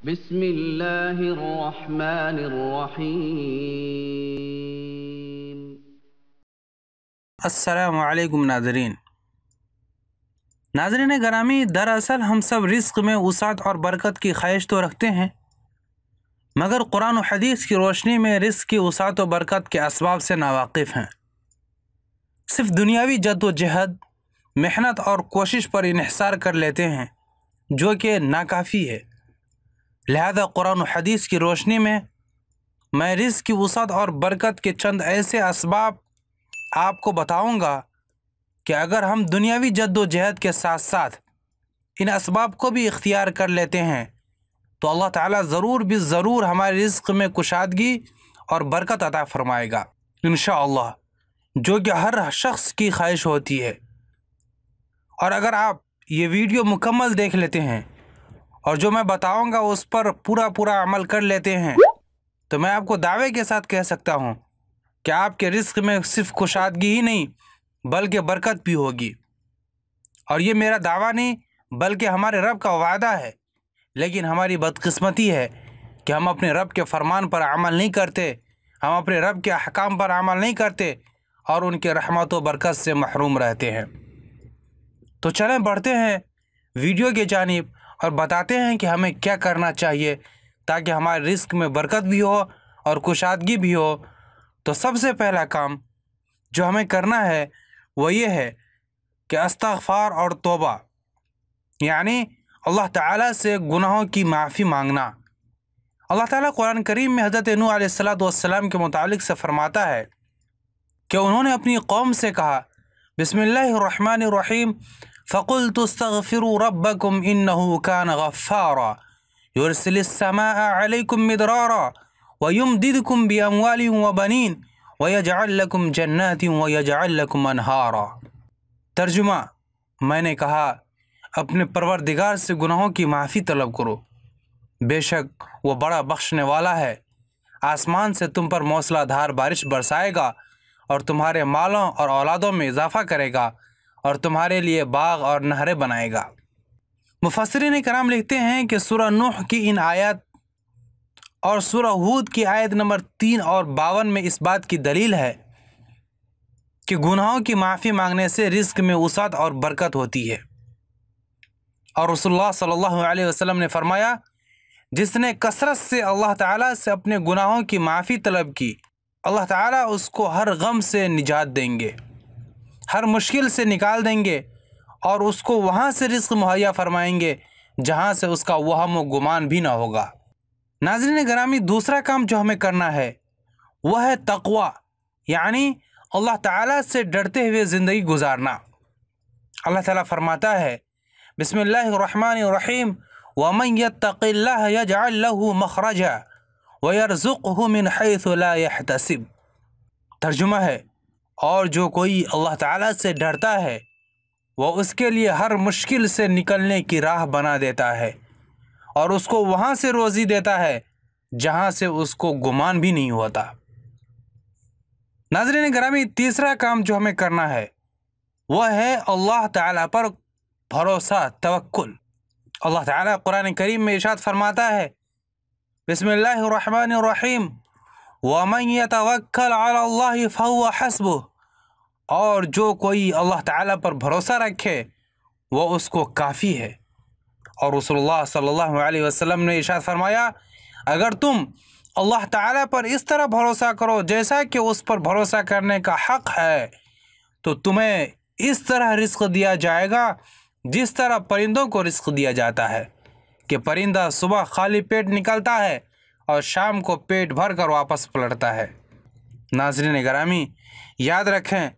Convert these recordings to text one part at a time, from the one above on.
بسم اللہ الرحمن الرحیم۔ السلام علیکم ناظرین گرامی، دراصل ہم سب رزق میں وسعت اور برکت کی خواہش تو رکھتے ہیں، مگر قرآن و حدیث کی روشنی میں رزق کی وسعت و برکت کے اسباب سے ناواقف ہیں۔ صرف دنیاوی جد و جہد، محنت اور کوشش پر انحصار کر لیتے ہیں، جو کہ ناکافی ہے۔ لہذا قرآن و حدیث کی روشنی میں میں رزق کی وسعت اور برکت کے چند ایسے اسباب آپ کو بتاؤں گا کہ اگر ہم دنیاوی جد و جہد کے ساتھ ساتھ ان اسباب کو بھی اختیار کر لیتے ہیں تو اللہ تعالیٰ ضرور ضرور ہمارے رزق میں کشادگی اور برکت عطا فرمائے گا انشاءاللہ، جو کہ ہر شخص کی خواہش ہوتی ہے۔ اور اگر آپ یہ ویڈیو مکمل دیکھ لیتے ہیں اور جو میں بتاؤں گا اس پر پورا عمل کر لیتے ہیں تو میں آپ کو دعوے کے ساتھ کہہ سکتا ہوں کہ آپ کے رزق میں صرف کشادگی ہی نہیں بلکہ برکت بھی ہوگی۔ اور یہ میرا دعویٰ نہیں بلکہ ہمارے رب کا وعدہ ہے، لیکن ہماری بدقسمتی ہے کہ ہم اپنے رب کے فرمان پر عمل نہیں کرتے، ہم اپنے رب کے احکام پر عمل نہیں کرتے اور ان کے رحمت و برکت سے محروم رہتے ہیں۔ تو چلیں بڑھتے ہیں ویڈیو کی جانب اور بتاتے ہیں کہ ہمیں کیا کرنا چاہیے تاکہ ہمارے رزق میں برکت بھی ہو اور کشادگی بھی ہو۔ تو سب سے پہلا کام جو ہمیں کرنا ہے وہ یہ ہے کہ استغفار اور توبہ، یعنی اللہ تعالیٰ سے گناہوں کی معافی مانگنا۔ اللہ تعالیٰ قرآن کریم میں حضرت نوح علیہ السلام کے متعلق سے فرماتا ہے کہ انہوں نے اپنی قوم سے کہا، بسم اللہ الرحمن الرحیم، فَقُلْتُ اسْتَغْفِرُوا رَبَّكُمْ إِنَّهُ كَانَ غَفَّارًا يُرْسِلِ السَّمَاءَ عَلَيْكُمْ مِدْرَارًا وَيُمْدِدْكُمْ بِأَمْوَالٍ وَبَنِينَ وَيَجْعَلْ لَكُمْ جَنَّاتٍ وَيَجْعَلْ لَكُمْ أَنْهَارًا۔ ترجمہ، میں نے کہا اپنے پروردگار سے گناہوں کی معافی طلب کرو، بے شک وہ بڑا بخشنے والا ہے، آسمان سے تم پر موسلا دھار بارش برسائے گا اور تمہارے مالوں اور اولادوں میں اضافہ کرے گا اور تمہارے لیے باغ اور نہریں بنائے گا۔ مفسرین کرام لکھتے ہیں کہ سورہ نوح کی ان آیات اور سورہ ہود کی آیت نمبر 3 اور 52 میں اس بات کی دلیل ہے کہ گناہوں کی معافی مانگنے سے رزق میں وسعت اور برکت ہوتی ہے۔ اور رسول اللہ صلی اللہ علیہ وسلم نے فرمایا، جس نے کثرت سے اللہ تعالیٰ سے اپنے گناہوں کی معافی طلب کی، اللہ تعالیٰ اس کو ہر غم سے نجات دیں گے، ہر مشکل سے نکال دیں گے اور اس کو وہاں سے رزق مہیا فرمائیں گے جہاں سے اس کا وہم و گمان بھی نہ ہوگا۔ ناظرین گرامی، دوسرا کام جو ہمیں کرنا ہے وہ ہے تقوی، یعنی اللہ تعالیٰ سے ڈرتے ہوئے زندگی گزارنا۔ اللہ تعالیٰ فرماتا ہے، بسم اللہ الرحمن الرحیم، وَمَنْ يَتَّقِ اللَّهَ يَجْعَلْ لَهُ مَخْرَجًا وَيَرْزُقْهُ مِنْ حَيْثُ لَا يَحْتَسِبُ۔ ترجمہ ہے، اور جو کوئی اللہ تعالیٰ سے ڈرتا ہے وہ اس کے لیے ہر مشکل سے نکلنے کی راہ بنا دیتا ہے اور اس کو وہاں سے روزی دیتا ہے جہاں سے اس کو گمان بھی نہیں ہوتا۔ ناظرین گرامی، تیسرا کام جو ہمیں کرنا ہے وہ ہے اللہ تعالیٰ پر بھروسہ، توکل۔ اللہ تعالیٰ قرآن کریم میں ارشاد فرماتا ہے، بسم اللہ الرحمن الرحیم، وَمَنْ يَتَوَكَّلْ عَلَى اللَّهِ فَهُوَ حَسْبُهُ، اور جو کوئی اللہ تعالیٰ پر بھروسہ رکھے وہ اس کو کافی ہے۔ اور رسول اللہ صلی اللہ علیہ وسلم نے ارشاد فرمایا، اگر تم اللہ تعالیٰ پر اس طرح بھروسہ کرو جیسا کہ اس پر بھروسہ کرنے کا حق ہے تو تمہیں اس طرح رزق دیا جائے گا جس طرح پرندوں کو رزق دیا جاتا ہے کہ پرندہ صبح خالی پیٹ نکلتا ہے اور شام کو پیٹ بھر کر واپس پلٹتا ہے۔ ناظرین گرامی، یاد رکھیں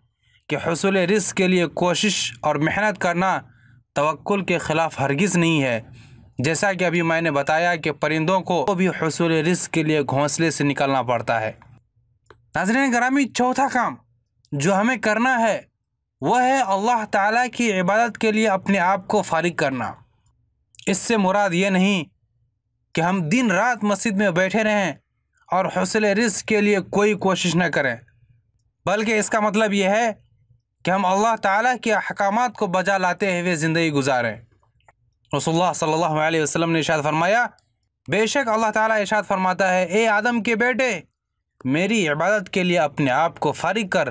کہ حصول رزق کے لیے کوشش اور محنت کرنا توکل کے خلاف ہرگز نہیں ہے، جیسا کہ ابھی میں نے بتایا کہ پرندوں کو بھی حصول رزق کے لیے گھونسلے سے نکلنا پڑتا ہے۔ ناظرین گرامی، چوتھا کام جو ہمیں کرنا ہے وہ ہے اللہ تعالیٰ کی عبادت کے لیے اپنے آپ کو فارغ کرنا۔ اس سے مراد یہ نہیں کہ ہم دن رات مسجد میں بیٹھے رہیں اور حصول رزق کے لیے کوئی کوشش نہ کریں، بلکہ اس کا مطلب یہ ہے کہ ہم اللہ تعالیٰ کے احکامات کو بجا لاتے ہوئے زندگی گزاریں۔ رسول اللہ صلی اللہ علیہ وسلم نے ارشاد فرمایا، بے شک اللہ تعالیٰ ارشاد فرماتا ہے، اے آدم کے بیٹے، میری عبادت کے لیے اپنے آپ کو فارغ کر،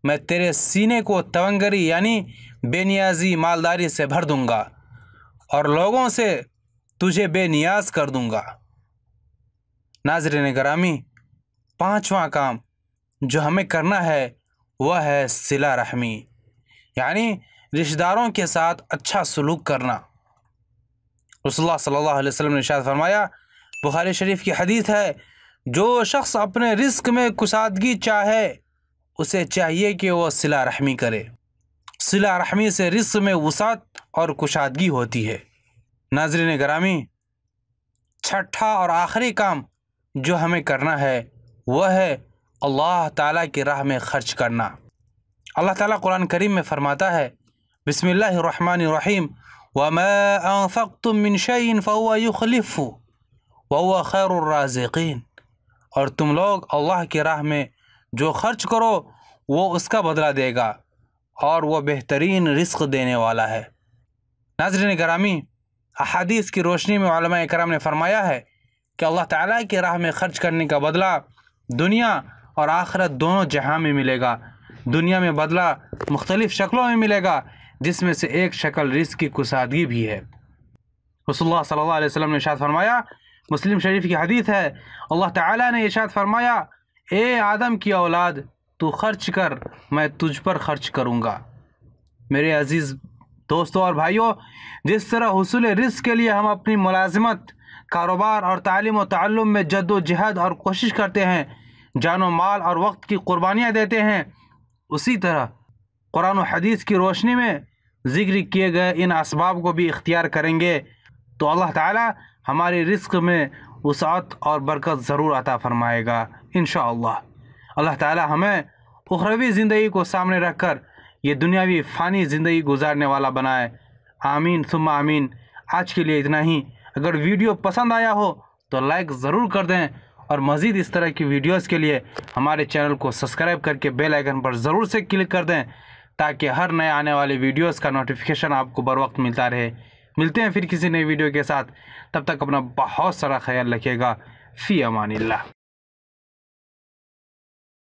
میں تیرے سینے کو تونگری یعنی بے نیازی مالداری سے بھر دوں گا اور لوگوں سے تجھے بے نیاز کر دوں گا۔ ناظرین گرامی، پانچواں کام جو ہمیں کرنا ہے وہ ہے صلہ رحمی، یعنی رشتہ داروں کے ساتھ اچھا سلوک کرنا۔ رسول اللہ صلی اللہ علیہ وسلم نے ارشاد فرمایا، بخاری شریف کی حدیث ہے، جو شخص اپنے رزق میں کشادگی چاہے اسے چاہیے کہ وہ صلہ رحمی کرے۔ صلہ رحمی سے رزق میں وسعت اور کشادگی ہوتی ہے۔ ناظرین گرامی، چھٹا اور آخری کام جو ہمیں کرنا ہے وہ ہے اللہ تعالیٰ کی راہ میں خرچ کرنا۔ اللہ تعالیٰ قرآن کریم میں فرماتا ہے، بسم اللہ الرحمن الرحیم، وَمَا أَنفَقْتُم مِّن شَيْءٍ فَهُوَ يُخْلِفُهُ وَهُوَ خَيْرُ الرَّازِقِينَ، اور تم لوگ اللہ کی راہ میں جو خرچ کرو وہ اس کا بدلہ دے گا اور وہ بہترین رزق دینے والا ہے۔ ناظرین گرامی، احادیث کی روشنی میں علماء کرام نے فرمایا ہے کہ اللہ تعالیٰ کی راہ میں خرچ کرنے کا بدلہ دنیا اور آخرت دونوں جہاں میں ملے گا۔ دنیا میں بدلہ مختلف شکلوں میں ملے گا، جس میں سے ایک شکل رزق کی کشادگی بھی ہے۔ رسول اللہ صلی اللہ علیہ وسلم نے ارشاد فرمایا، مسلم شریف کی حدیث ہے، اللہ تعالیٰ نے ارشاد فرمایا، اے آدم کی اولاد، تو خرچ کر، میں تجھ پر خرچ کروں گا۔ میرے عزیز دوستوں اور بھائیوں، جس طرح حصول رزق کے لیے ہم اپنی ملازمت، کاروبار اور تعلیم و تعلم میں جد و جہد اور کوشش کرتے ہیں، جان و مال اور وقت کی قربانیاں دیتے ہیں، اسی طرح قرآن و حدیث کی روشنی میں ذکر کیے گئے ان اسباب کو بھی اختیار کریں گے تو اللہ تعالیٰ ہمارے رزق میں وسعت اور برکت ضرور عطا فرمائے گا انشاءاللہ۔ اللہ تعالیٰ ہمیں اخروی زندگی کو سامنے رکھ کر یہ دنیاوی فانی زندگی گزارنے والا بنائے، آمین ثم آمین۔ آج کے لیے اتنا ہی۔ اگر ویڈیو پسند آیا ہو تو لائک ضرور کر دیں، اور مزید اس طرح کی ویڈیوز کے لیے ہمارے چینل کو سبسکرائب کر کے بیل آئیکن پر ضرور سے کلک کر دیں تاکہ ہر نئے آنے والے ویڈیوز کا نوٹیفیکیشن آپ کو بر وقت ملتا رہے۔ ملتے ہیں پھر کسی نئی ویڈیو کے ساتھ، تب تک اپنا بہت سارا خیال رکھیے گا۔ فی امان اللہ۔